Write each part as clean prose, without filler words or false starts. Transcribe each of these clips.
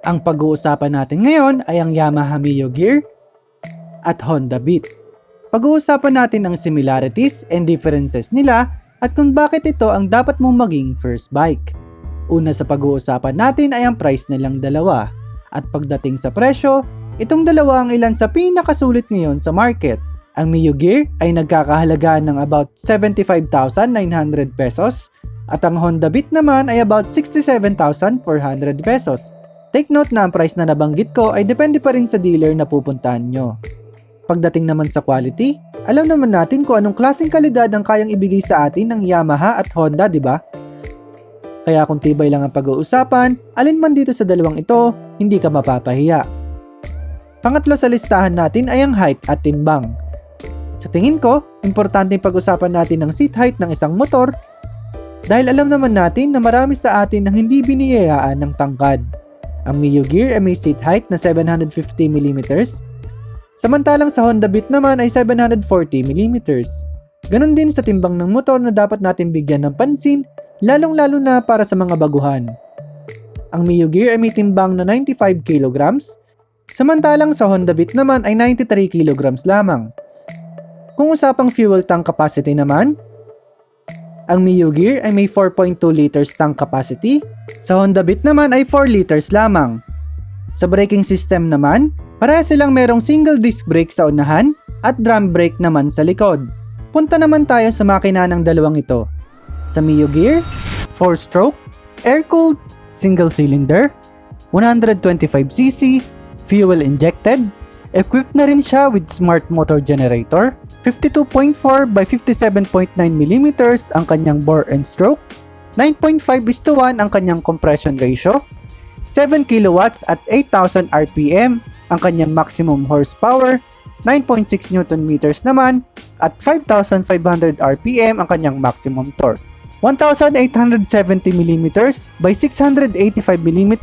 Ang pag-uusapan natin ngayon ay ang Yamaha Mio Gear at Honda Beat. Pag-uusapan natin ang similarities and differences nila at kung bakit ito ang dapat mong maging first bike. Una sa pag-uusapan natin ay ang price nilang dalawa. At pagdating sa presyo, itong dalawa ang ilan sa pinakasulit ngayon sa market. Ang Mio Gear ay nagkakahalaga ng about 75,900 pesos at ang Honda Beat naman ay about 67,400 pesos. Take note na ang price na nabanggit ko ay depende pa rin sa dealer na pupuntahan nyo. Pagdating naman sa quality, alam naman natin kung anong klaseng kalidad ang kayang ibigay sa atin ng Yamaha at Honda, di ba? Kaya kung tibay lang ang pag-uusapan, alin man dito sa dalawang ito, hindi ka mapapahiya. Pangatlo sa listahan natin ay ang height at timbang. Sa tingin ko, importante pag-usapan natin ang seat height ng isang motor dahil alam naman natin na marami sa atin ang hindi biniyayaan ng tangkad. Ang Mio Gear ay may seat height na 750mm, samantalang sa Honda Beat naman ay 740mm. Ganon din sa timbang ng motor na dapat natin bigyan ng pansin, lalong-lalo na para sa mga baguhan. Ang Mio Gear ay may timbang na 95 kg, samantalang sa Honda Beat naman ay 93 kg lamang. Kung usapang fuel tank capacity naman, ang Mio Gear ay may 4.2 liters tank capacity, sa Honda Beat naman ay 4 liters lamang. Sa braking system naman, pareha silang merong single disc brake sa unahan at drum brake naman sa likod. Punta naman tayo sa makina ng dalawang ito. Sa Mio Gear, 4-stroke, air-cooled, single cylinder, 125cc, fuel injected, equipped na rin siya with smart motor generator, 52.4 by 57.9mm ang kanyang bore and stroke, 9.5:1 ang kanyang compression ratio, 7 kilowatts at 8,000 RPM ang kanyang maximum horsepower, 9.6 Nm naman at 5,500 RPM ang kanyang maximum torque. 1,870mm by 685mm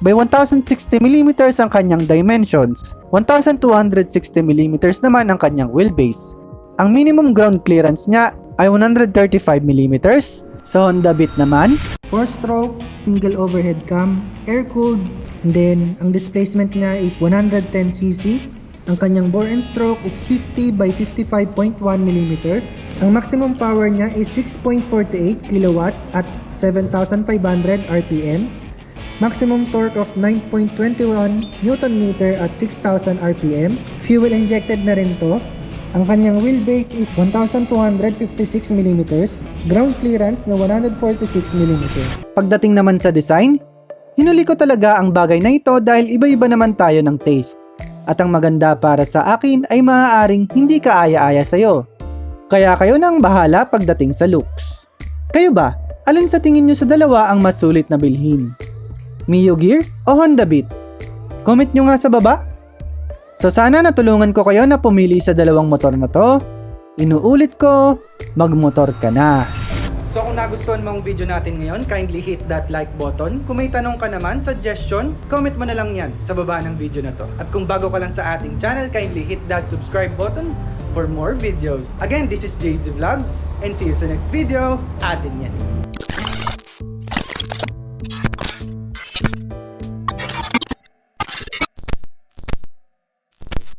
by 1,060mm ang kanyang dimensions. 1,260mm naman ang kanyang wheelbase. Ang minimum ground clearance niya ay 135mm. Sa Honda Beat naman, 4-stroke, single overhead cam, air-cooled, and then ang displacement niya is 110cc. Ang kanyang bore and stroke is 50 by 55.1mm. Ang maximum power niya is 6.48 kilowatts at 7,500 RPM. Maximum torque of 9.21 Nm at 6,000 RPM. Fuel injected na rin to. Ang kanyang wheelbase is 1,256mm. Ground clearance na 146mm. Pagdating naman sa design, hinuli ko talaga ang bagay na ito dahil iba-iba naman tayo ng taste. At ang maganda para sa akin ay maaaring hindi kaaya-aya sa'yo. Kaya kayo nang bahala pagdating sa looks. Kayo ba? Alin sa tingin nyo sa dalawa ang mas sulit na bilhin? Mio Gear o Honda Beat? Comment nyo nga sa baba. So sana natulungan ko kayo na pumili sa dalawang motor na to. Inuulit ko, magmotor ka na. So kung nagustuhan mo ang video natin ngayon, kindly hit that like button. Kung may tanong ka naman, suggestion, comment mo na lang yan sa baba ng video na to. At kung bago ka lang sa ating channel, kindly hit that subscribe button for more videos. Again, this is JZ Vlogs and see you sa next video. Atin yan.